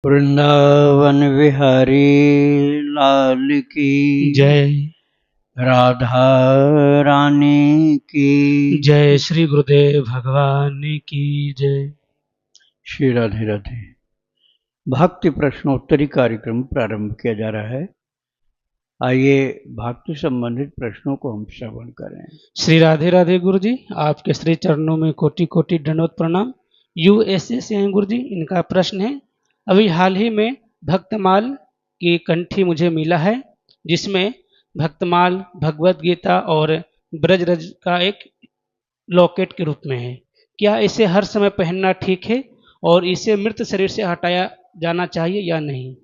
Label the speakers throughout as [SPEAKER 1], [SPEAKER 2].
[SPEAKER 1] वृंदावन विहारी लाल की
[SPEAKER 2] जय।
[SPEAKER 1] राधा रानी की
[SPEAKER 2] जय श्री गुरुदेव भगवान की जय।
[SPEAKER 1] श्री राधे राधे। भक्ति प्रश्नोत्तरी कार्यक्रम प्रारंभ किया जा रहा है। आइए भक्ति संबंधित प्रश्नों को हम श्रवण करें।
[SPEAKER 2] श्री राधे राधे गुरु जी, आपके श्री चरणों में कोटि कोटि दंडवत प्रणाम। यूएसए से हैं गुरु जी। इनका प्रश्न है, अभी हाल ही में भक्तमाल की कंठी मुझे मिला है, जिसमें भक्तमाल भगवत गीता और ब्रजरज का एक लॉकेट के रूप में है। क्या इसे हर समय पहनना ठीक है और इसे मृत शरीर से हटाया जाना चाहिए या नहीं?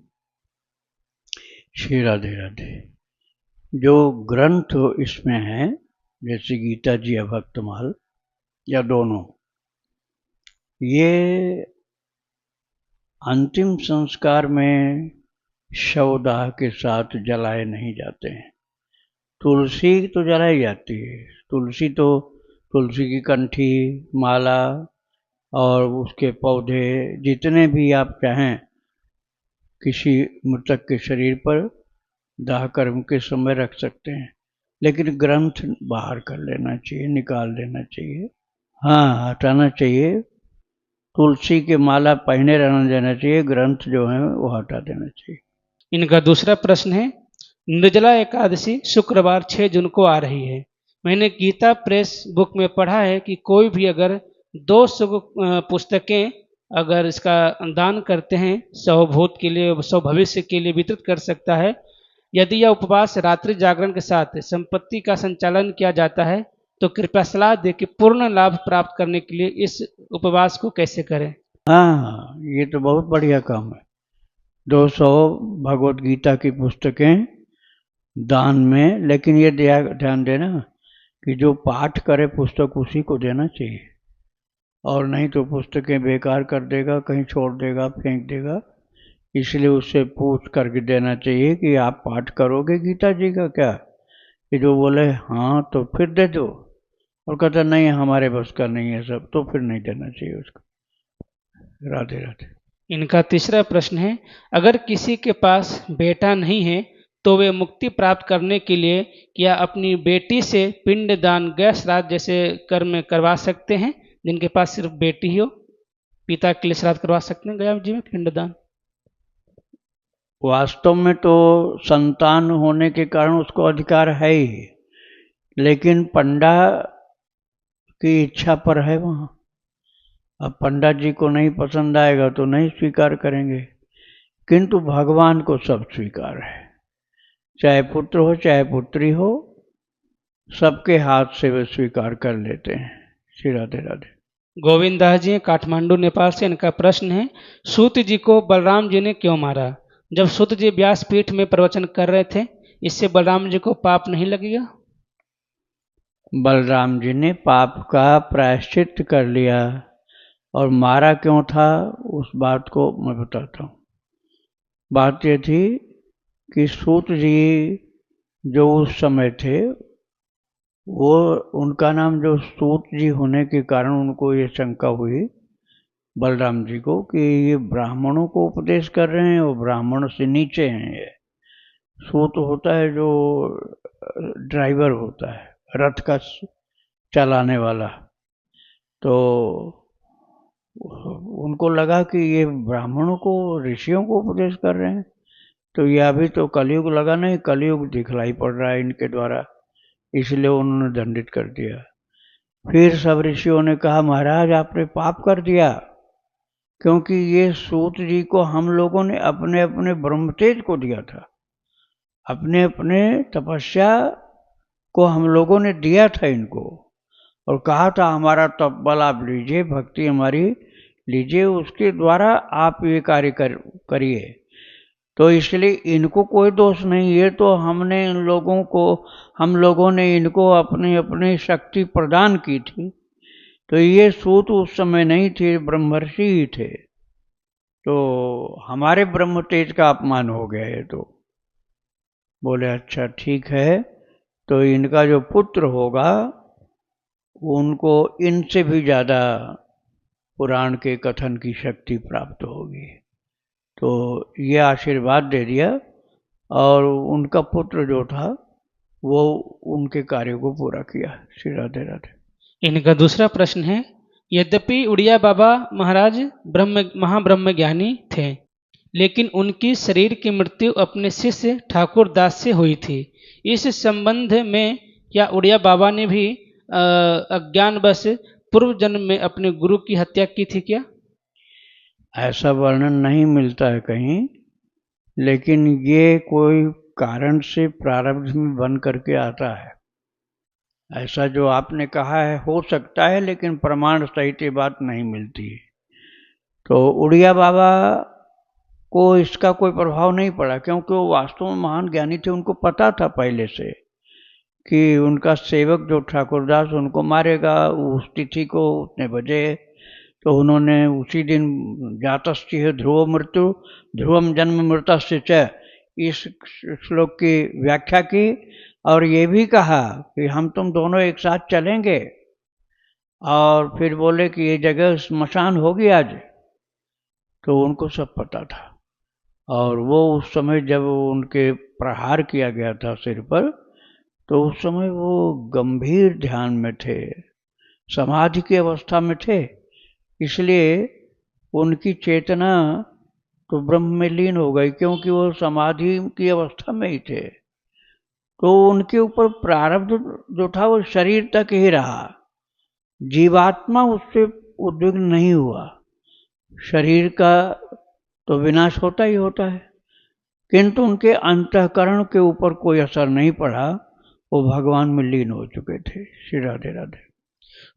[SPEAKER 1] श्री राधे राधे। जो ग्रंथ इसमें है, जैसे गीता जी या भक्तमाल या दोनों, ये अंतिम संस्कार में शवदाह के साथ जलाए नहीं जाते हैं। तुलसी तो जलाई जाती है। तुलसी की कंठी, माला और उसके पौधे जितने भी आप चाहें किसी मृतक के शरीर पर दाह कर्म के समय रख सकते हैं, लेकिन ग्रंथ बाहर कर लेना चाहिए, निकाल देना चाहिए। हाँ, हटाना चाहिए। तुलसी के माला पहने रहना देना चाहिए, ग्रंथ जो है वो हटा देना चाहिए।
[SPEAKER 2] इनका दूसरा प्रश्न है, निर्जला एकादशी शुक्रवार 6 जून को आ रही है। मैंने गीता प्रेस बुक में पढ़ा है कि कोई भी अगर 200 पुस्तकें अगर इसका दान करते हैं, स्वभूत के लिए, स्व भविष्य के लिए वितरित कर सकता है। यदि यह उपवास रात्रि जागरण के साथ संपत्ति का संचालन किया जाता है, तो कृपया सलाह दे कि पूर्ण लाभ प्राप्त करने के लिए इस उपवास को कैसे करें।
[SPEAKER 1] हाँ, ये तो बहुत बढ़िया काम है। 200 भगवत गीता की पुस्तकें दान में, लेकिन ये ध्यान देना कि जो पाठ करे पुस्तक उसी को देना चाहिए, और नहीं तो पुस्तकें बेकार कर देगा, कहीं छोड़ देगा, फेंक देगा। इसलिए उससे पूछ करके देना चाहिए कि आप पाठ करोगे गीता जी का क्या। कि जो बोले हाँ तो फिर दे दो, और कहता नहीं हमारे बस का नहीं है सब, तो फिर नहीं देना चाहिए उसको। राधे राधे।
[SPEAKER 2] इनका तीसरा प्रश्न है, अगर किसी के पास बेटा नहीं है तो वे मुक्ति प्राप्त करने के लिए क्या अपनी बेटी से पिंड दान, गैर श्राद्ध जैसे कर्म करवा सकते हैं? जिनके पास सिर्फ बेटी हो, पिता के लिए श्राद्ध करवा सकते हैं गया जी में पिंड दान?
[SPEAKER 1] वास्तव में तो संतान होने के कारण उसको अधिकार है ही, लेकिन पंडा की इच्छा पर है वहाँ। अब पंडित जी को नहीं पसंद आएगा तो नहीं स्वीकार करेंगे, किंतु भगवान को सब स्वीकार है। चाहे पुत्र हो चाहे पुत्री हो, सबके हाथ से वे स्वीकार कर लेते हैं। श्री राधे राधे।
[SPEAKER 2] गोविंद दास जी काठमांडू नेपाल से। इनका प्रश्न है, सूत जी को बलराम जी ने क्यों मारा? जब सूत जी व्यासपीठ में प्रवचन कर रहे थे, इससे बलराम जी को पाप नहीं लगेगा?
[SPEAKER 1] बलराम जी ने पाप का प्रायश्चित कर लिया, और मारा क्यों था उस बात को मैं बताता हूँ। बात यह थी कि सूत जी जो उस समय थे, वो उनका नाम जो सूत जी होने के कारण उनको ये शंका हुई बलराम जी को कि ये ब्राह्मणों को उपदेश कर रहे हैं और ब्राह्मण से नीचे हैं। ये सूत होता है जो ड्राइवर होता है, रथ का चलाने वाला। तो उनको लगा कि ये ब्राह्मणों को, ऋषियों को उपदेश कर रहे हैं, तो ये अभी तो कलयुग लगा नहीं, कलयुग दिखलाई पड़ रहा है इनके द्वारा, इसलिए उन्होंने दंडित कर दिया। फिर सब ऋषियों ने कहा महाराज आपने पाप कर दिया, क्योंकि ये सूत जी को हम लोगों ने अपने अपने ब्रह्मतेज को दिया था, अपने अपने तपस्या को हम लोगों ने दिया था इनको, और कहा था हमारा तप बल आप लीजिए, भक्ति हमारी लीजिए, उसके द्वारा आप ये कार्य करिए। तो इसलिए इनको कोई दोष नहीं, ये तो हमने हम लोगों ने इनको अपनी अपनी शक्ति प्रदान की थी। तो ये सूत उस समय नहीं थे, ब्रह्मर्षि ही थे, तो हमारे ब्रह्म तेज का अपमान हो गया ये। तो बोले अच्छा ठीक है, तो इनका जो पुत्र होगा उनको इनसे भी ज़्यादा पुराण के कथन की शक्ति प्राप्त होगी। तो ये आशीर्वाद दे दिया और उनका पुत्र जो था वो उनके कार्य को पूरा किया। श्री राधे राधे।
[SPEAKER 2] इनका दूसरा प्रश्न है, यद्यपि उड़िया बाबा महाराज महाब्रह्म ज्ञानी थे, लेकिन उनकी शरीर की मृत्यु अपने शिष्य ठाकुर दास से हुई थी। इस संबंध में क्या उड़िया बाबा ने भी अज्ञानवश पूर्व जन्म में अपने गुरु की हत्या की थी क्या?
[SPEAKER 1] ऐसा वर्णन नहीं मिलता है कहीं, लेकिन ये कोई कारण से प्रारब्ध में बन करके आता है। ऐसा जो आपने कहा है हो सकता है, लेकिन प्रमाण सहित ये बात नहीं मिलती है। तो उड़िया बाबा को इसका कोई प्रभाव नहीं पड़ा, क्योंकि वो वास्तव में महान ज्ञानी थे। उनको पता था पहले से कि उनका सेवक जो ठाकुरदास उनको मारेगा उस तिथि को उतने बजे। तो उन्होंने उसी दिन जातस्य ध्रुव मृत्यु ध्रुवम जन्म मृतस्य च इस श्लोक की व्याख्या की और ये भी कहा कि हम तुम दोनों एक साथ चलेंगे। और फिर बोले कि ये जगह स्मशान होगी आज। तो उनको सब पता था और वो उस समय जब उनके प्रहार किया गया था सिर पर, तो उस समय वो गंभीर ध्यान में थे, समाधि की अवस्था में थे। इसलिए उनकी चेतना तो ब्रह्म में लीन हो गई, क्योंकि वो समाधि की अवस्था में ही थे। तो उनके ऊपर प्रारब्ध जो था वो शरीर तक ही रहा, जीवात्मा उससे उद्विग्न नहीं हुआ। शरीर का तो विनाश होता ही होता है, किंतु उनके अंतःकरण के ऊपर कोई असर नहीं पड़ा, वो भगवान में लीन हो चुके थे। श्री राधे राधे।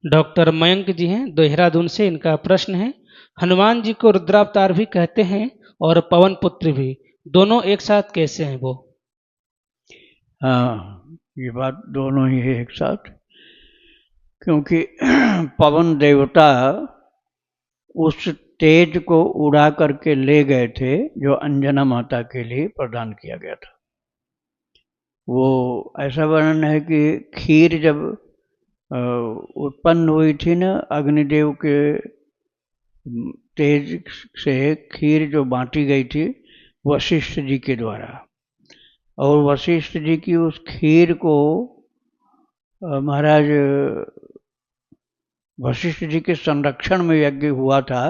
[SPEAKER 2] डॉक्टर मयंक जी हैं देहरादून से, इनका प्रश्न है, हनुमान जी को रुद्रावतार भी कहते हैं और पवन पुत्र भी, दोनों एक साथ कैसे हैं वो?
[SPEAKER 1] हाँ, ये बात दोनों ही है एक साथ, क्योंकि पवन देवता उस तेज को उड़ा करके ले गए थे जो अंजना माता के लिए प्रदान किया गया था। वो ऐसा वर्णन है कि खीर जब उत्पन्न हुई थी ना, अग्निदेव के तेज से खीर जो बांटी गई थी वशिष्ठ जी के द्वारा, और वशिष्ठ जी की उस खीर को महाराज वशिष्ठ जी के संरक्षण में यज्ञ हुआ था।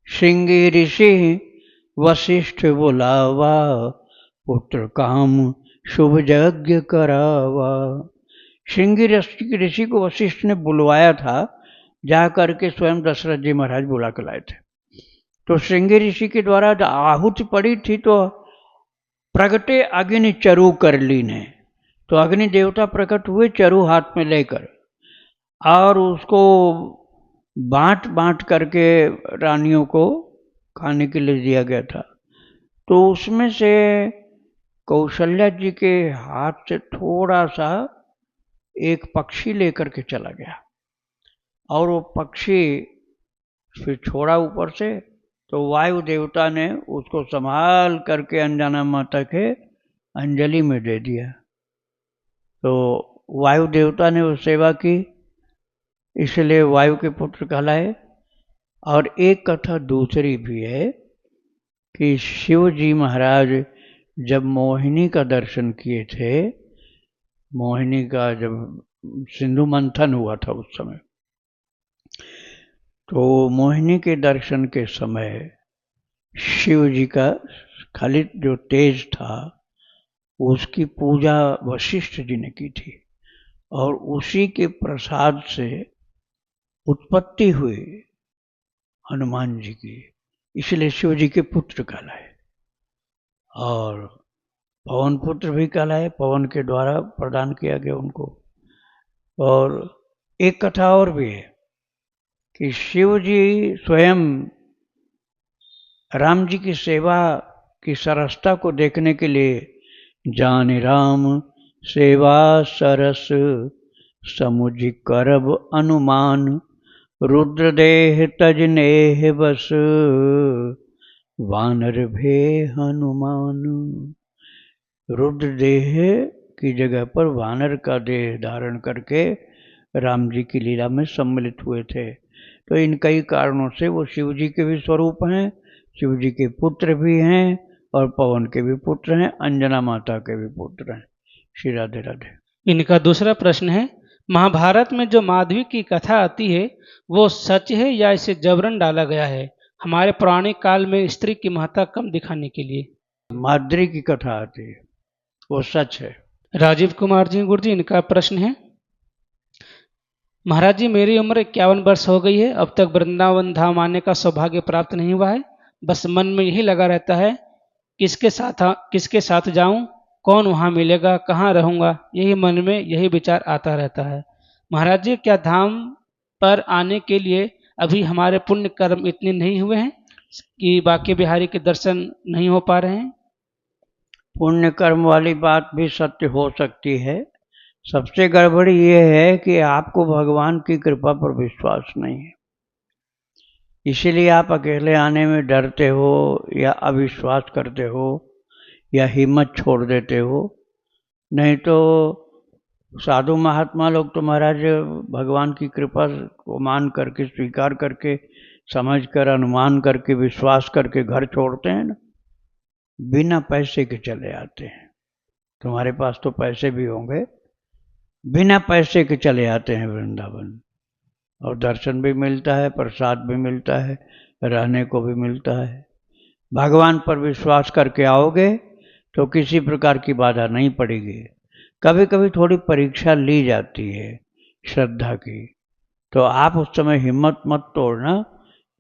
[SPEAKER 1] श्रृंगी ऋषि वशिष्ठ बुलावा, पुत्र काम शुभ यज्ञ करावा। श्रृंगी ऋषि को वशिष्ठ ने बुलवाया था, जा करके स्वयं दशरथ जी महाराज बुला के लाए थे। तो श्रृंगी ऋषि के द्वारा आहुति पड़ी थी, तो प्रगटे अग्नि चरु कर ली ने। तो अग्नि देवता प्रकट हुए चरु हाथ में लेकर, और उसको बांट बांट करके रानियों को खाने के लिए दिया गया था। तो उसमें से कौशल्या जी के हाथ से थोड़ा सा एक पक्षी लेकर के चला गया, और वो पक्षी फिर छोड़ा ऊपर से, तो वायु देवता ने उसको संभाल करके अंजना माता के अंजलि में दे दिया। तो वायु देवता ने वो सेवा की, इसलिए वायु के पुत्र कहलाए। और एक कथा दूसरी भी है कि शिव जी महाराज जब मोहिनी का दर्शन किए थे, मोहिनी का जब सिंधु मंथन हुआ था उस समय, तो मोहिनी के दर्शन के समय शिव जी का स्खलित जो तेज था उसकी पूजा वशिष्ठ जी ने की थी, और उसी के प्रसाद से उत्पत्ति हुई हनुमान जी की, इसलिए शिव जी के पुत्र कहलाए। और पवन पुत्र भी कहलाए, पवन के द्वारा प्रदान किया गया उनको। और एक कथा और भी है कि शिव जी स्वयं राम जी की सेवा की सरसता को देखने के लिए जाने राम सेवा सरस समुझ करब अनुमान, रुद्रदेह तजनेह बस वानर भे हनुमान। रुद्रदेह की जगह पर वानर का देह धारण करके राम जी की लीला में सम्मिलित हुए थे। तो इन कई कारणों से वो शिव जी के भी स्वरूप हैं, शिव जी के पुत्र भी हैं और पवन के भी पुत्र हैं, अंजना माता के भी पुत्र हैं। श्री राधे राधे।
[SPEAKER 2] इनका दूसरा प्रश्न है, महाभारत में जो माधवी की कथा आती है वो सच है या इसे जबरन डाला गया है हमारे पौराणिक काल में स्त्री की महत्ता कम दिखाने के लिए?
[SPEAKER 1] माद्री की कथा आती है, वो सच है।
[SPEAKER 2] राजीव कुमार जी गुरु जी, इनका प्रश्न है, महाराज जी मेरी उम्र 51 वर्ष हो गई है, अब तक वृंदावन धाम आने का सौभाग्य प्राप्त नहीं हुआ है। बस मन में यही लगा रहता है किसके साथ जाऊं, कौन वहां मिलेगा, कहाँ रहूंगा, यही मन में यही विचार आता रहता है। महाराज जी क्या धाम पर आने के लिए अभी हमारे पुण्य कर्म इतने नहीं हुए हैं कि बाकी बिहारी के दर्शन नहीं हो पा रहे हैं?
[SPEAKER 1] पुण्य कर्म वाली बात भी सत्य हो सकती है। सबसे गड़बड़ी ये है कि आपको भगवान की कृपा पर विश्वास नहीं है, इसीलिए आप अकेले आने में डरते हो या अविश्वास करते हो या हिम्मत छोड़ देते हो। नहीं तो साधु महात्मा लोग तो महाराज भगवान की कृपा को मान करके, स्वीकार करके, समझ कर, अनुमान करके, विश्वास करके घर छोड़ते हैं ना, बिना पैसे के चले आते हैं। तुम्हारे पास तो पैसे भी होंगे, बिना पैसे के चले आते हैं वृंदावन, और दर्शन भी मिलता है, प्रसाद भी मिलता है, रहने को भी मिलता है। भगवान पर विश्वास करके आओगे तो किसी प्रकार की बाधा नहीं पड़ेगी। कभी कभी थोड़ी परीक्षा ली जाती है श्रद्धा की, तो आप उस समय हिम्मत मत तोड़ना,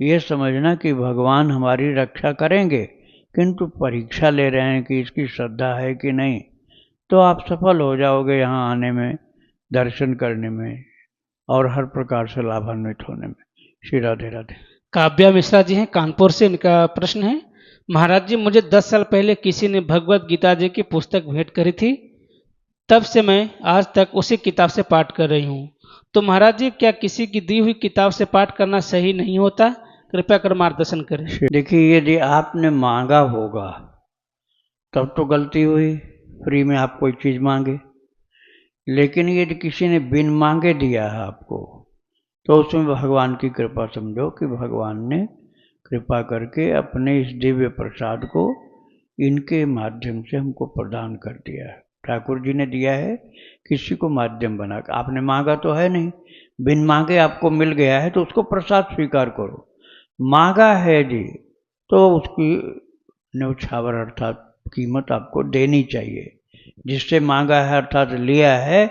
[SPEAKER 1] ये समझना कि भगवान हमारी रक्षा करेंगे, किंतु परीक्षा ले रहे हैं कि इसकी श्रद्धा है कि नहीं, तो आप सफल हो जाओगे यहाँ आने में, दर्शन करने में और हर प्रकार से लाभान्वित होने में। श्री राधे राधे।
[SPEAKER 2] काव्या मिश्रा जी हैं कानपुर से, इनका प्रश्न है, महाराज जी मुझे 10 साल पहले किसी ने भगवत गीता जी की पुस्तक भेंट करी थी, तब से मैं आज तक उसी किताब से पाठ कर रही हूँ। तो महाराज जी क्या किसी की दी हुई किताब से पाठ करना सही नहीं होता? कृपया कर मार्गदर्शन करें।
[SPEAKER 1] देखिए, यदि आपने मांगा होगा तब तो गलती हुई, फ्री में आप कोई चीज़ मांगे, लेकिन यदि किसी ने बिन मांगे दिया है आपको, तो उसमें भगवान की कृपा समझो कि भगवान ने कृपा करके अपने इस दिव्य प्रसाद को इनके माध्यम से हमको प्रदान कर दिया है। ठाकुर जी ने दिया है, किसी को माध्यम बना कर। आपने मांगा तो है नहीं, बिन मांगे आपको मिल गया है, तो उसको प्रसाद स्वीकार करो। मांगा है जी, तो उसकी न्यौछावर अर्थात कीमत आपको देनी चाहिए। जिससे मांगा है अर्थात लिया है,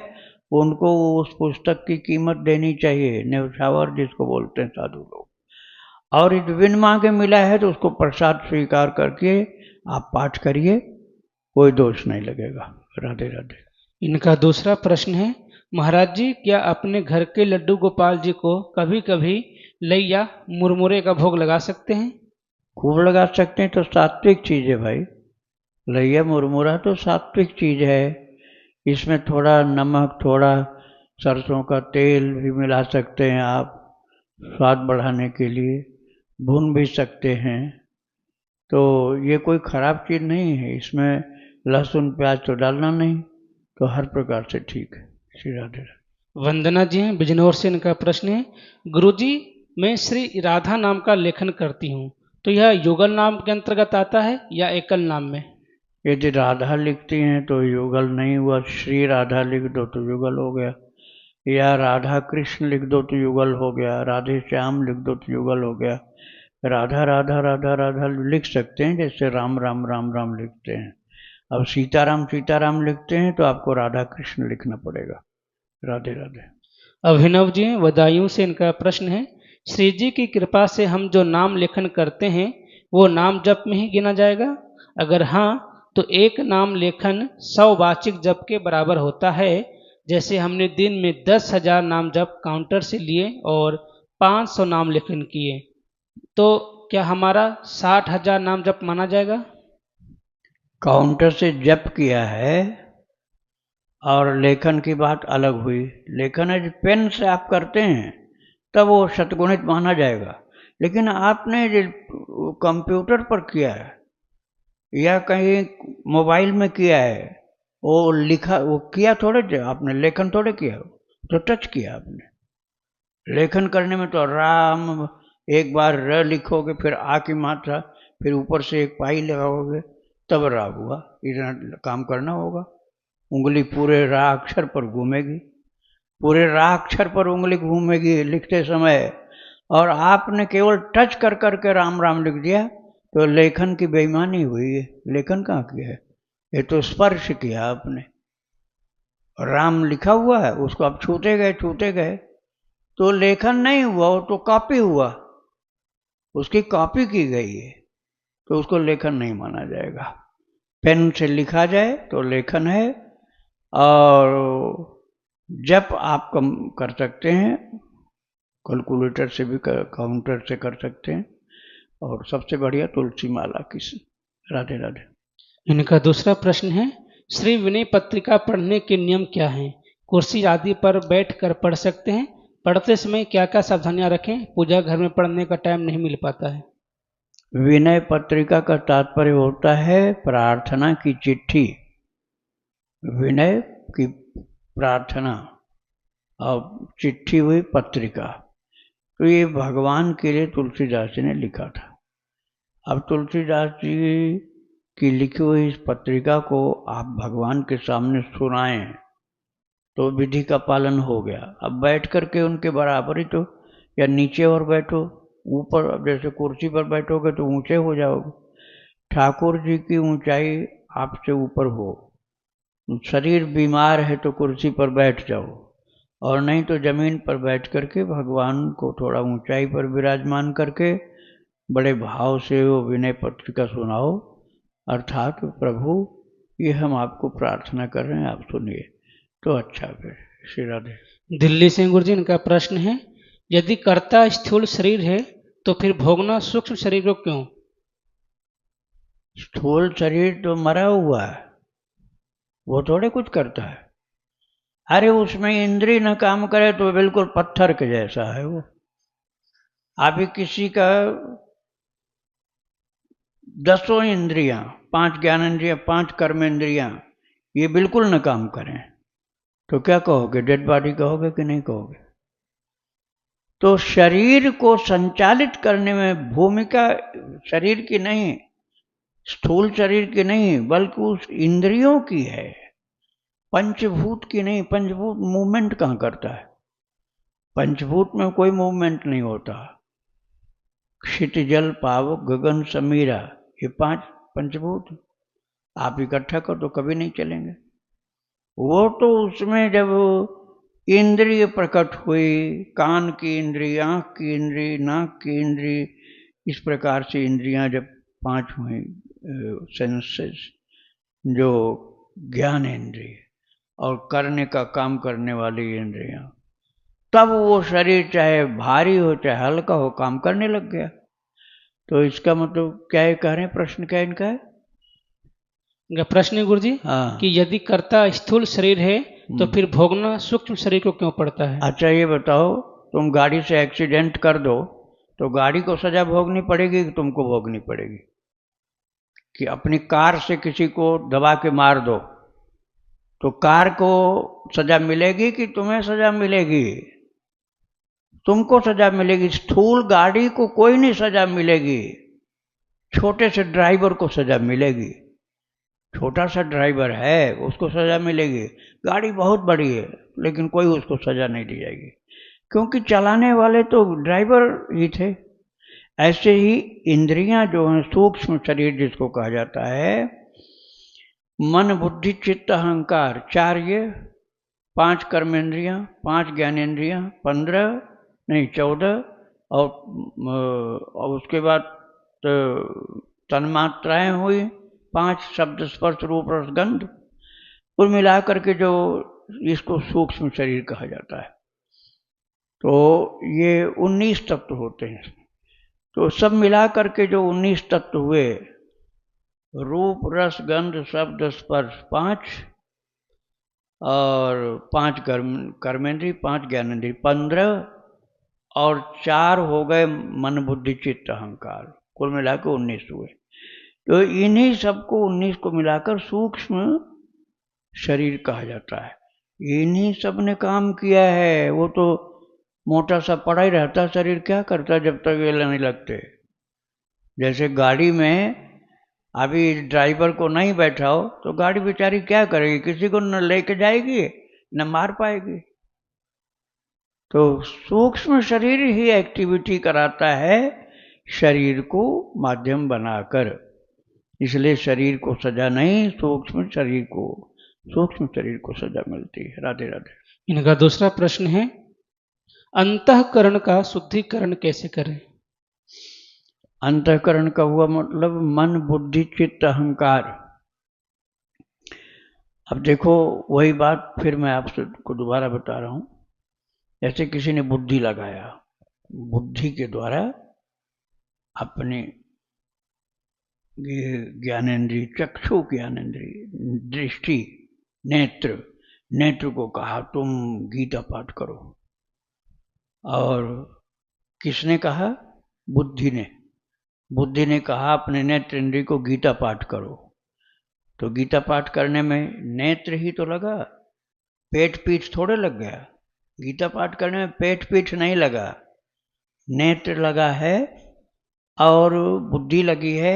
[SPEAKER 1] उनको उस पुस्तक की कीमत देनी चाहिए, न्यौछावर जिसको बोलते हैं साधु लोग। और यदि बिन मांगे मिला है तो उसको प्रसाद स्वीकार करके आप पाठ करिए, कोई दोष नहीं लगेगा। राधे राधे।
[SPEAKER 2] इनका दूसरा प्रश्न है, महाराज जी क्या अपने घर के लड्डू गोपाल जी को कभी कभी लैया मुरमुरे का भोग लगा सकते हैं?
[SPEAKER 1] खूब लगा सकते हैं, तो सात्विक चीज़ है भाई। लैया मुरमुरा तो सात्विक चीज़ है, इसमें थोड़ा नमक, थोड़ा सरसों का तेल भी मिला सकते हैं आप, स्वाद बढ़ाने के लिए भून भी सकते हैं। तो ये कोई ख़राब चीज़ नहीं है, इसमें लहसुन प्याज तो डालना नहीं, तो हर प्रकार से ठीक है। श्री राधे राधे।
[SPEAKER 2] वंदना जी हैं बिजनौर से, इनका प्रश्न है, गुरुजी मैं श्री राधा नाम का लेखन करती हूँ, तो यह युगल नाम के अंतर्गत आता है या एकल नाम में?
[SPEAKER 1] यदि राधा लिखती हैं तो युगल नहीं हुआ, श्री राधा लिख दो तो युगल हो गया, या राधा कृष्ण लिख दो तो युगल हो गया, राधे श्याम लिख दो तो युगल हो गया। राधा राधा राधा राधा लिख सकते हैं, जैसे राम राम राम राम लिखते हैं। अब सीताराम सीताराम लिखते हैं तो आपको राधा कृष्ण लिखना पड़ेगा। राधे राधे।
[SPEAKER 2] अभिनव जी हैं बदायूं से, इनका प्रश्न है, श्री जी की कृपा से हम जो नाम लेखन करते हैं वो नाम जप में ही गिना जाएगा? अगर हाँ तो एक नाम लेखन 100 वाचिक जप के बराबर होता है। जैसे हमने दिन में 10,000 नाम जप काउंटर से लिए और 500 नाम लेखन किए, तो क्या हमारा 60,000 नाम जप माना जाएगा?
[SPEAKER 1] काउंटर से जप किया है और लेखन की बात अलग हुई। लेखन है पेन से आप करते हैं तब वो शतगुणित माना जाएगा, लेकिन आपने जो कंप्यूटर पर किया है या कहीं मोबाइल में किया है, वो लिखा, वो किया थोड़े, आपने लेखन थोड़े किया, तो टच किया आपने। लेखन करने में तो राम एक बार र लिखोगे, फिर आ की मात्रा, फिर ऊपर से एक पाई लगाओगे तब रा हुआ। इतना काम करना होगा। उंगली पूरे रा अक्षर पर घूमेगी, पूरे रा अक्षर पर उंगली घूमेगी लिखते समय, और आपने केवल टच कर करके राम राम लिख दिया तो लेखन की बेईमानी हुई है। लेखन कहाँ किया है? ये तो स्पर्श किया आपने। राम लिखा हुआ है, उसको आप छूते गए तो लेखन नहीं हुआ, वो तो कॉपी हुआ, उसकी कॉपी की गई है, तो उसको लेखन नहीं माना जाएगा। पेन से लिखा जाए तो लेखन है। और जब आप कम कर सकते हैं, कैलकुलेटर से भी काउंटर से कर सकते हैं, और सबसे बढ़िया तुलसी माला की। राधे राधे।
[SPEAKER 2] इनका दूसरा प्रश्न है, श्री विनय पत्रिका पढ़ने के नियम क्या हैं? कुर्सी आदि पर बैठ कर पढ़ सकते हैं? पढ़ते समय क्या क्या सावधानियां रखें? पूजा घर में पढ़ने का टाइम नहीं मिल पाता है।
[SPEAKER 1] विनय पत्रिका का तात्पर्य होता है प्रार्थना की चिट्ठी। विनय की प्रार्थना और चिट्ठी हुई पत्रिका। तो ये भगवान के लिए तुलसीदास जी ने लिखा था। अब तुलसीदास जी की लिखी हुई इस पत्रिका को आप भगवान के सामने सुनाएं तो विधि का पालन हो गया। अब बैठ करके उनके बराबर ही तो, या नीचे और बैठो, ऊपर जैसे कुर्सी पर बैठोगे तो ऊंचे हो जाओगे। ठाकुर जी की ऊंचाई आपसे ऊपर हो। शरीर बीमार है तो कुर्सी पर बैठ जाओ, और नहीं तो जमीन पर बैठ करके भगवान को थोड़ा ऊंचाई पर विराजमान करके बड़े भाव से वो विनय पत्रिका सुनाओ, अर्थात प्रभु ये हम आपको प्रार्थना कर रहे हैं, आप सुनिए, तो अच्छा। फिर श्री राधे।
[SPEAKER 2] दिल्ली से गुरु जी, इनका प्रश्न है, यदि कर्ता स्थूल शरीर है तो फिर भोगना सूक्ष्म शरीर को क्यों?
[SPEAKER 1] स्थूल शरीर तो मरा हुआ है, वो थोड़े कुछ करता है। अरे उसमें इंद्रिय न काम करे तो बिल्कुल पत्थर के जैसा है वो। अभी किसी का 10 इंद्रियां, 5 ज्ञानेंद्रियां, 5 कर्मेंद्रियां, ये बिल्कुल न काम करें तो क्या कहोगे? डेड बॉडी कहोगे कि नहीं कहोगे? तो शरीर को संचालित करने में भूमिका शरीर की नहीं, स्थूल शरीर की नहीं, बल्कि उस इंद्रियों की है, पंचभूत की नहीं। पंचभूत मूवमेंट कहाँ करता है? पंचभूत में कोई मूवमेंट नहीं होता। क्षित जल पावक गगन समीरा, ये 5 पंचभूत आप इकट्ठा कर तो कभी नहीं चलेंगे। वो तो उसमें जब इंद्रिय प्रकट हुई, कान की इंद्रिय, आंख की इंद्रिय, नाक की इंद्रिय, इस प्रकार से इंद्रियां जब 5 हुई सेंसेस, जो ज्ञान इंद्रिय और करने का काम करने वाली इंद्रियां, तब वो शरीर चाहे भारी हो चाहे हल्का हो काम करने लग गया। तो इसका मतलब क्या है? कह रहे हैं प्रश्न क्या इनका है?
[SPEAKER 2] इनका प्रश्न है गुरु जी,
[SPEAKER 1] हाँ।
[SPEAKER 2] कि यदि कर्ता स्थूल शरीर है तो फिर भोगना सूक्ष्म शरीर को क्यों पड़ता है?
[SPEAKER 1] अच्छा ये बताओ, तुम गाड़ी से एक्सीडेंट कर दो तो गाड़ी को सजा भोगनी पड़ेगी कि तुमको भोगनी पड़ेगी? कि अपनी कार से किसी को दबा के मार दो तो कार को सजा मिलेगी कि तुम्हें सजा मिलेगी? तुमको सजा मिलेगी। स्थूल गाड़ी को कोई नहीं सजा मिलेगी, छोटे से ड्राइवर को सजा मिलेगी। छोटा सा ड्राइवर है उसको सजा मिलेगी, गाड़ी बहुत बड़ी है लेकिन कोई उसको सजा नहीं दी जाएगी, क्योंकि चलाने वाले तो ड्राइवर ही थे। ऐसे ही इंद्रियां जो हैं, सूक्ष्म शरीर जिसको कहा जाता है, मन बुद्धि चित्त अहंकार, 4 ये 5 कर्मेंद्रियां, 5 ज्ञानेंद्रियां, 15 नहीं 14, और उसके बाद तन्मात्राएं हुई 5, शब्द स्पर्श रूप रस गंध, कुल मिलाकर के जो इसको सूक्ष्म शरीर कहा जाता है। तो ये 19 तत्व होते हैं। तो सब मिलाकर के जो 19 तत्व हुए, रूप रस गंध शब्द स्पर्श 5, और 5 कर्मेंद्रिय, 5 ज्ञानेंद्रिय 15, और 4 हो गए मन बुद्धि चित्त अहंकार, कुल मिलाकर 19 हुए। तो इन्हीं सबको 19 को मिलाकर सूक्ष्म शरीर कहा जाता है। इन्हीं सब ने काम किया है। वो तो मोटा सा पड़ा ही रहता शरीर, क्या करता जब तक ये नहीं लगते। जैसे गाड़ी में अभी ड्राइवर को नहीं बैठाओ तो गाड़ी बेचारी क्या करेगी, किसी को न लेके जाएगी न मार पाएगी। तो सूक्ष्म शरीर ही एक्टिविटी कराता है शरीर को माध्यम बनाकर, इसलिए शरीर को सजा नहीं, सूक्ष्म शरीर को सजा मिलती है। राधे राधे।
[SPEAKER 2] इनका दूसरा प्रश्न है, अंतःकरण का शुद्धिकरण कैसे करें?
[SPEAKER 1] अंतःकरण का हुआ मतलब मन, बुद्धि, चित्त, अहंकार। अब देखो वही बात फिर मैं आपसे को दोबारा बता रहा हूं। जैसे किसी ने बुद्धि लगाया, बुद्धि के द्वारा अपने ज्ञानेन्द्रिय, चक्षु ज्ञानेन्द्रिय, दृष्टि, नेत्र को कहा तुम गीता पाठ करो। और किसने कहा? बुद्धि ने कहा अपने नेत्र इंद्रिय को गीता पाठ करो। तो गीता पाठ करने में नेत्र ही तो लगा, पेट पीठ थोड़े लग गया। गीता पाठ करने में पेट पीठ नहीं लगा, नेत्र लगा है और बुद्धि लगी है,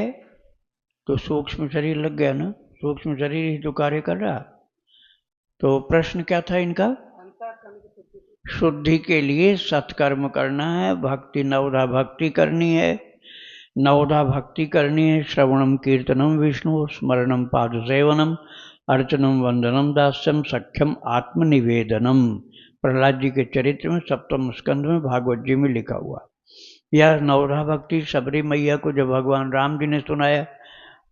[SPEAKER 1] तो सूक्ष्म शरीर लग गया ना। सूक्ष्म शरीर ही तो कार्य कर रहा। तो प्रश्न क्या था इनका? शुद्धि के लिए सत्कर्म करना है, भक्ति, नवधा भक्ति करनी है, नवधा भक्ति करनी है। श्रवणम कीर्तनम विष्णु स्मरणम पाद सेवनम अर्चनम वंदनम दास्यम सख्यम आत्मनिवेदनम। प्रहलाद जी के चरित्र में 7वें स्कंद में भागवत जी में लिखा हुआ। यह नवधा भक्ति सबरी मैया को जब भगवान राम जी ने सुनाया,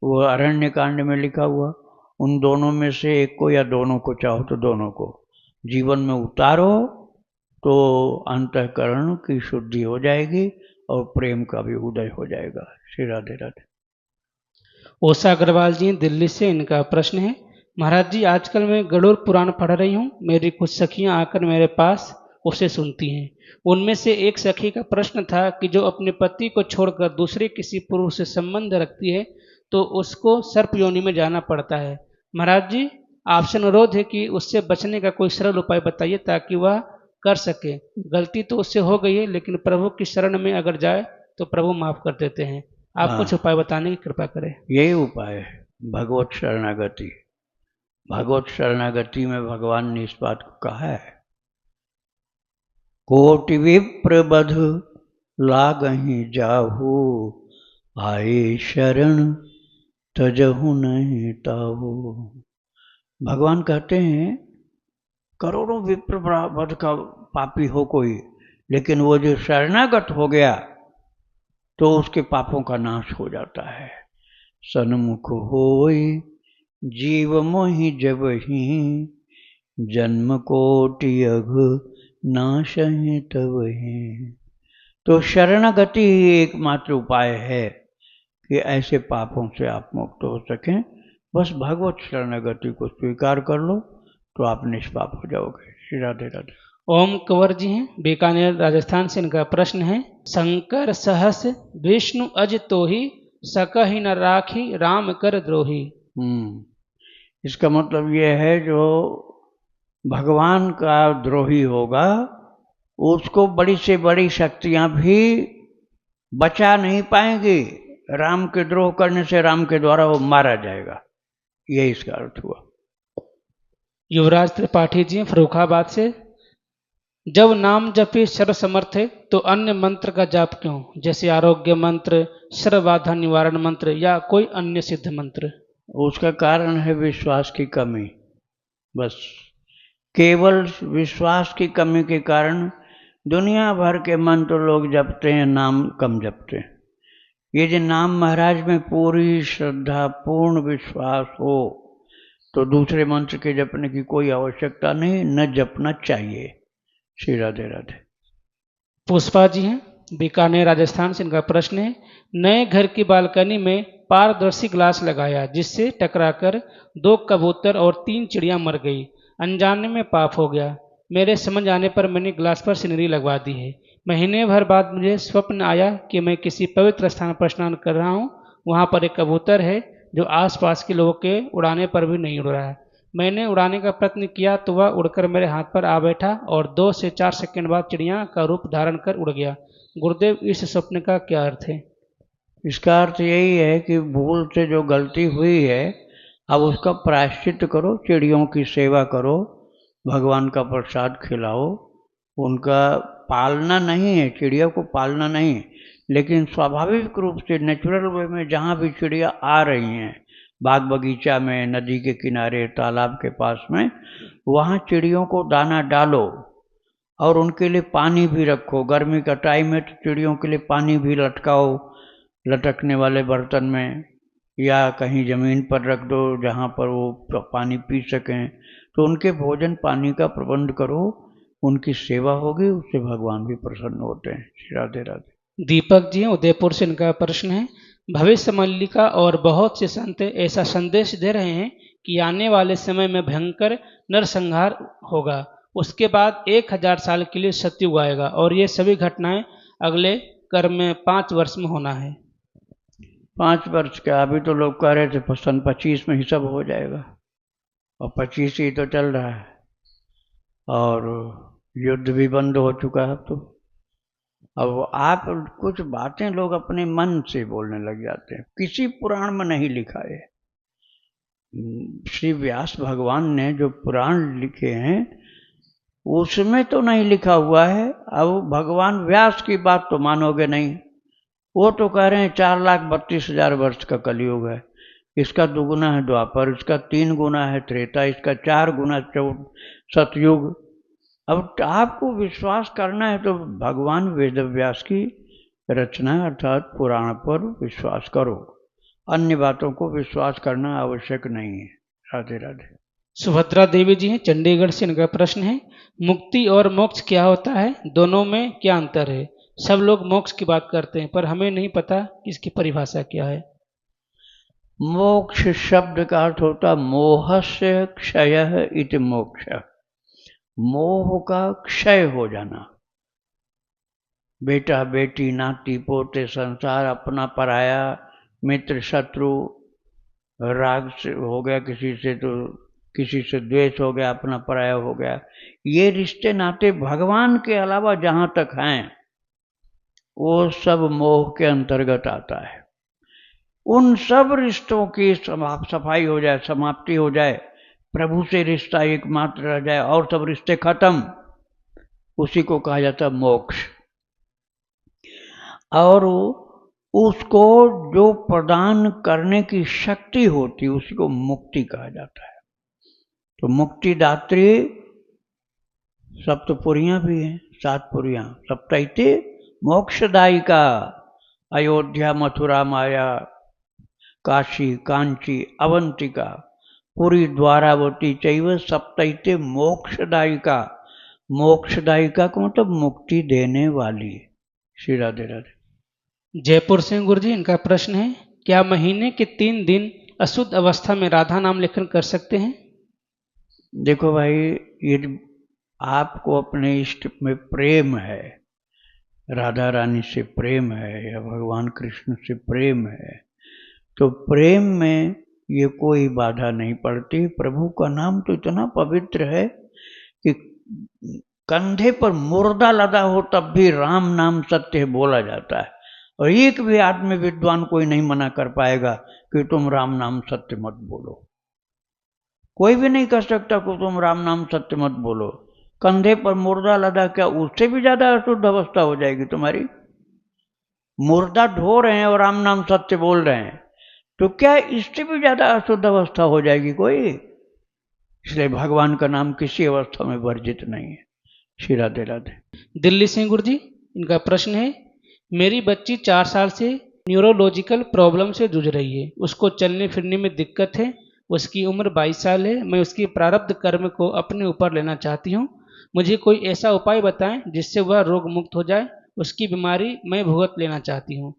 [SPEAKER 1] वो अरण्य कांड में लिखा हुआ। उन दोनों में से एक को या दोनों को, चाहो तो दोनों को जीवन में उतारो तो अंतःकरण की शुद्धि हो जाएगी और प्रेम का भी उदय हो जाएगा। श्री राधे राधे।
[SPEAKER 2] ओषा अग्रवाल जी दिल्ली से, इनका प्रश्न है, महाराज जी आजकल मैं गरुड़ पुराण पढ़ रही हूँ। मेरी कुछ सखियाँ आकर मेरे पास उसे सुनती हैं। उनमें से एक सखी का प्रश्न था कि जो अपने पति को छोड़कर दूसरे किसी पुरुष से संबंध रखती है तो उसको सर्प योनि में जाना पड़ता है। महाराज जी आपसे अनुरोध है कि उससे बचने का कोई सरल उपाय बताइए ताकि वह कर सके। गलती तो उससे हो गई है, लेकिन प्रभु की शरण में अगर जाए तो प्रभु माफ कर देते हैं। आप कुछ उपाय बताने की कृपा करें।
[SPEAKER 1] यही उपाय है, भगवत शरणागति। भगवत शरणागति में भगवान ने इस बात को कहा है, कोटि विप्र बध लागहि जाहू, आए शरण तजहु नहीं ताहू। भगवान कहते हैं करोड़ों विप्र वध का पापी हो कोई, लेकिन वो जो शरणागत हो गया तो उसके पापों का नाश हो जाता है। सन्मुख होई जीव मोहि जब ही, जन्म कोटि अघ नाश है तब ही। तो शरणागति ही एकमात्र उपाय है कि ऐसे पापों से आप मुक्त हो सकें। बस भगवत शरणागति को स्वीकार कर लो तो आप निष्पाप हो जाओगे। श्री राधे राधे।
[SPEAKER 2] ओम कंवर जी हैं बीकानेर राजस्थान से, इनका प्रश्न है, शंकर सहस विष्णु अज तोहि, सकहि न राखी राम कर द्रोही।
[SPEAKER 1] इसका मतलब ये है जो भगवान का द्रोही होगा उसको बड़ी से बड़ी शक्तियां भी बचा नहीं पाएंगी। राम के द्रोह करने से राम के द्वारा वो मारा जाएगा, ये इसका अर्थ हुआ।
[SPEAKER 2] युवराज त्रिपाठी जी फर्रुखाबाद से, जब नाम जपे सर्व समर्थ है तो अन्य मंत्र का जाप क्यों, जैसे आरोग्य मंत्र, सर्वबाधा निवारण मंत्र या कोई अन्य सिद्ध मंत्र?
[SPEAKER 1] उसका कारण है विश्वास की कमी। बस केवल विश्वास की कमी के कारण दुनिया भर के मंत्र लोग जपते हैं, नाम कम जपते हैं। यदि नाम महाराज में पूरी श्रद्धा, पूर्ण विश्वास हो तो दूसरे मंत्र के जपने की कोई आवश्यकता नहीं, न जपना चाहिए। श्री राधे राधे।
[SPEAKER 2] पुष्पा जी हैं बीकानेर राजस्थान से, इनका प्रश्न है, नए घर की बालकनी में पारदर्शी ग्लास लगाया जिससे टकराकर 2 कबूतर और 3 चिड़िया मर गई। अनजाने में पाप हो गया। मेरे समझ आने पर मैंने ग्लास पर सिनरी लगवा दी है। महीने भर बाद मुझे स्वप्न आया कि मैं किसी पवित्र स्थान पर स्नान कर रहा हूँ। वहाँ पर एक कबूतर है जो आसपास के लोगों के उड़ाने पर भी नहीं उड़ रहा है। मैंने उड़ाने का प्रयत्न किया तो वह उड़कर मेरे हाथ पर आ बैठा और 2 से 4 सेकंड बाद चिड़िया का रूप धारण कर उड़ गया। गुरुदेव इस स्वप्न का क्या अर्थ है?
[SPEAKER 1] इसका अर्थ यही है कि भूल से जो गलती हुई है अब उसका प्रायश्चित करो, चिड़ियों की सेवा करो, भगवान का प्रसाद खिलाओ। उनका पालना नहीं है, चिड़िया को पालना नहीं, लेकिन स्वाभाविक रूप से नेचुरल वे में जहाँ भी चिड़िया आ रही हैं, बाग बगीचा में, नदी के किनारे, तालाब के पास में, वहाँ चिड़ियों को दाना डालो और उनके लिए पानी भी रखो। गर्मी का टाइम है तो चिड़ियों के लिए पानी भी लटकाओ, लटकने वाले बर्तन में, या कहीं ज़मीन पर रख दो जहाँ पर वो पानी पी सकें। तो उनके भोजन पानी का प्रबंध करो, उनकी सेवा होगी, उससे भगवान भी प्रसन्न होते हैं। राधे राधे।
[SPEAKER 2] दीपक जी उदयपुर से, इनका प्रश्न है, भविष्य मल्लिका और बहुत से संत ऐसा संदेश दे रहे हैं कि आने वाले समय में भयंकर नरसंहार होगा, उसके बाद 1000 साल के लिए सतयुग आएगा और ये सभी घटनाएं अगले कर्म में 5 वर्ष में होना है।
[SPEAKER 1] 5 वर्ष का अभी तो लोग कह रहे थे सन 25 में ही सब हो जाएगा, और 25 ही तो चल रहा है, और युद्ध भी बंद हो चुका है। तो अब आप कुछ बातें लोग अपने मन से बोलने लग जाते हैं, किसी पुराण में नहीं लिखा है। श्री व्यास भगवान ने जो पुराण लिखे हैं उसमें तो नहीं लिखा हुआ है। अब भगवान व्यास की बात तो मानोगे नहीं, वो तो कह रहे हैं 4,32,000 वर्ष का कलयुग है, इसका 2 गुना है द्वापर, इसका 3 गुना है त्रेता, इसका 4 गुना सतयुग। अब आपको विश्वास करना है तो भगवान वेदव्यास की रचना अर्थात पुराण पर विश्वास करो, अन्य बातों को विश्वास करना आवश्यक नहीं है। राधे राधे।
[SPEAKER 2] सुभद्रा देवी जी हैं चंडीगढ़ से, इनका प्रश्न है, मुक्ति और मोक्ष क्या होता है, दोनों में क्या अंतर है? सब लोग मोक्ष की बात करते हैं पर हमें नहीं पता कि इसकी परिभाषा क्या है।
[SPEAKER 1] मोक्ष शब्द का अर्थ होता मोहस्य क्षय इति मोक्ष, मोह का क्षय हो जाना। बेटा बेटी नाती पोते संसार अपना पराया, मित्र शत्रु, राग से हो गया किसी से तो किसी से द्वेष हो गया, अपना पराया हो गया, ये रिश्ते नाते भगवान के अलावा जहाँ तक हैं वो सब मोह के अंतर्गत आता है। उन सब रिश्तों की सफाई हो जाए, समाप्ति हो जाए, प्रभु से रिश्ता एकमात्र रह जाए और सब रिश्ते खत्म, उसी को कहा जाता मोक्ष। और उसको जो प्रदान करने की शक्ति होती है उसी को मुक्ति कहा जाता है। तो मुक्ति दात्री सप्तपुरियां भी हैं, 7 पुरियां, सप्तैते मोक्षदायिका, अयोध्या मथुरा माया काशी कांची अवंतिका पुरी द्वारावती चैव सप्तैते मोक्षदायिका। मोक्षदायिका को मतलब मुक्ति देने वाली। श्री राधे राधे।
[SPEAKER 2] जयपुर से गुरु जी, इनका प्रश्न है, क्या महीने के 3 दिन अशुद्ध अवस्था में राधा नाम लेखन कर सकते हैं?
[SPEAKER 1] देखो भाई, यदि आपको अपने इष्ट में प्रेम है, राधा रानी से प्रेम है या भगवान कृष्ण से प्रेम है, तो प्रेम में ये कोई बाधा नहीं पड़ती। प्रभु का नाम तो इतना पवित्र है कि कंधे पर मुर्दा लदा हो तब भी राम नाम सत्य बोला जाता है, और एक भी आदमी विद्वान कोई नहीं मना कर पाएगा कि तुम राम नाम सत्य मत बोलो। कोई भी नहीं कर सकता कि तुम राम नाम सत्य मत बोलो। कंधे पर मुर्दा लदा, क्या उससे भी ज्यादा अशुद्ध अवस्था हो जाएगी तुम्हारी? मुर्दा ढो रहे हैं और राम नाम सत्य बोल रहे हैं, तो क्या इससे भी ज्यादा अशुद्ध अवस्था हो जाएगी कोई? इसलिए भगवान का नाम किसी अवस्था में वर्जित नहीं है। श्री राधे राधे।
[SPEAKER 2] दिल्ली से गुरु जी, इनका प्रश्न है, मेरी बच्ची 4 साल से न्यूरोलॉजिकल प्रॉब्लम से जूझ रही है, उसको चलने फिरने में दिक्कत है, उसकी उम्र 22 साल है, मैं उसकी प्रारब्ध कर्म को अपने ऊपर लेना चाहती हूँ, मुझे कोई ऐसा उपाय बताएं जिससे वह रोग मुक्त हो जाए, उसकी बीमारी मैं भुगत लेना चाहती हूँ,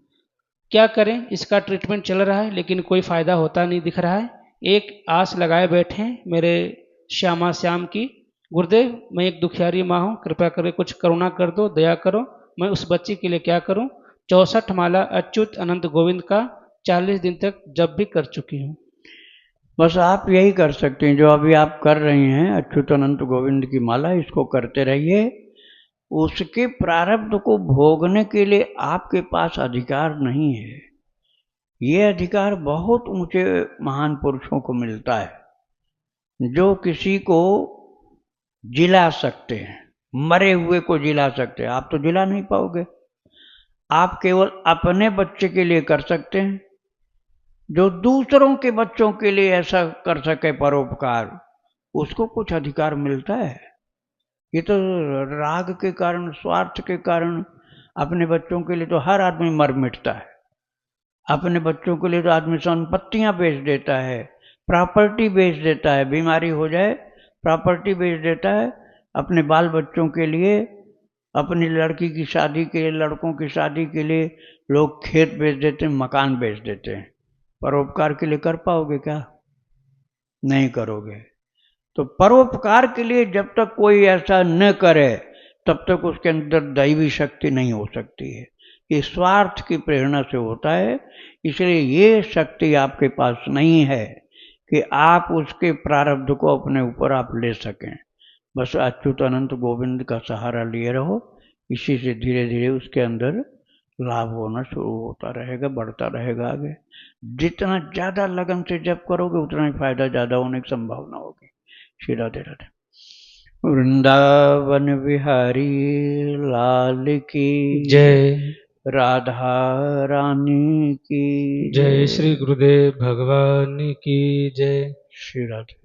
[SPEAKER 2] क्या करें? इसका ट्रीटमेंट चल रहा है लेकिन कोई फ़ायदा होता नहीं दिख रहा है, एक आस लगाए बैठे हैं मेरे श्यामा श्याम की, गुरुदेव मैं एक दुखियारी माँ हूँ, कृपया करके कुछ करुणा कर दो, दया करो, मैं उस बच्ची के लिए क्या करूँ? 64 माला अच्युत अनंत गोविंद का 40 दिन तक जब भी कर चुकी हूँ।
[SPEAKER 1] बस आप यही कर सकते हैं जो अभी आप कर रही हैं, अच्युत अनंत गोविंद की माला, इसको करते रहिए। उसके प्रारब्ध को भोगने के लिए आपके पास अधिकार नहीं है, ये अधिकार बहुत ऊंचे महान पुरुषों को मिलता है जो किसी को जिला सकते हैं, मरे हुए को जिला सकते हैं। आप तो जिला नहीं पाओगे। आप केवल अपने बच्चे के लिए कर सकते हैं, जो दूसरों के बच्चों के लिए ऐसा कर सके परोपकार, उसको कुछ अधिकार मिलता है। ये तो राग के कारण, स्वार्थ के कारण अपने बच्चों के लिए तो हर आदमी मर मिटता है। अपने बच्चों के लिए तो आदमी संपत्तियां बेच देता है, प्रॉपर्टी बेच देता है, बीमारी हो जाए प्रॉपर्टी बेच देता है। अपने बाल बच्चों के लिए, अपनी लड़की की शादी के लिए, लड़कों की शादी के लिए लोग खेत बेच देते हैं, मकान बेच देते हैं। परोपकार के लिए कर पाओगे क्या? नहीं करोगे। तो परोपकार के लिए जब तक कोई ऐसा न करे तब तक उसके अंदर दैवी शक्ति नहीं हो सकती है। ये स्वार्थ की प्रेरणा से होता है। इसलिए ये शक्ति आपके पास नहीं है कि आप उसके प्रारब्ध को अपने ऊपर आप ले सकें। बस अच्युत अनंत गोविंद का सहारा लिए रहो। इसी से धीरे धीरे उसके अंदर लाभ होना शुरू होता रहेगा, बढ़ता रहेगा आगे। जितना ज़्यादा लगन से जप करोगे उतना ही फायदा ज़्यादा होने की संभावना होगी। श्री राधे राधे। वृंदावन बिहारी लाल की
[SPEAKER 2] जय।
[SPEAKER 1] राधा रानी की
[SPEAKER 2] जय श्री गुरुदेव भगवान की जय।
[SPEAKER 1] श्री राधे।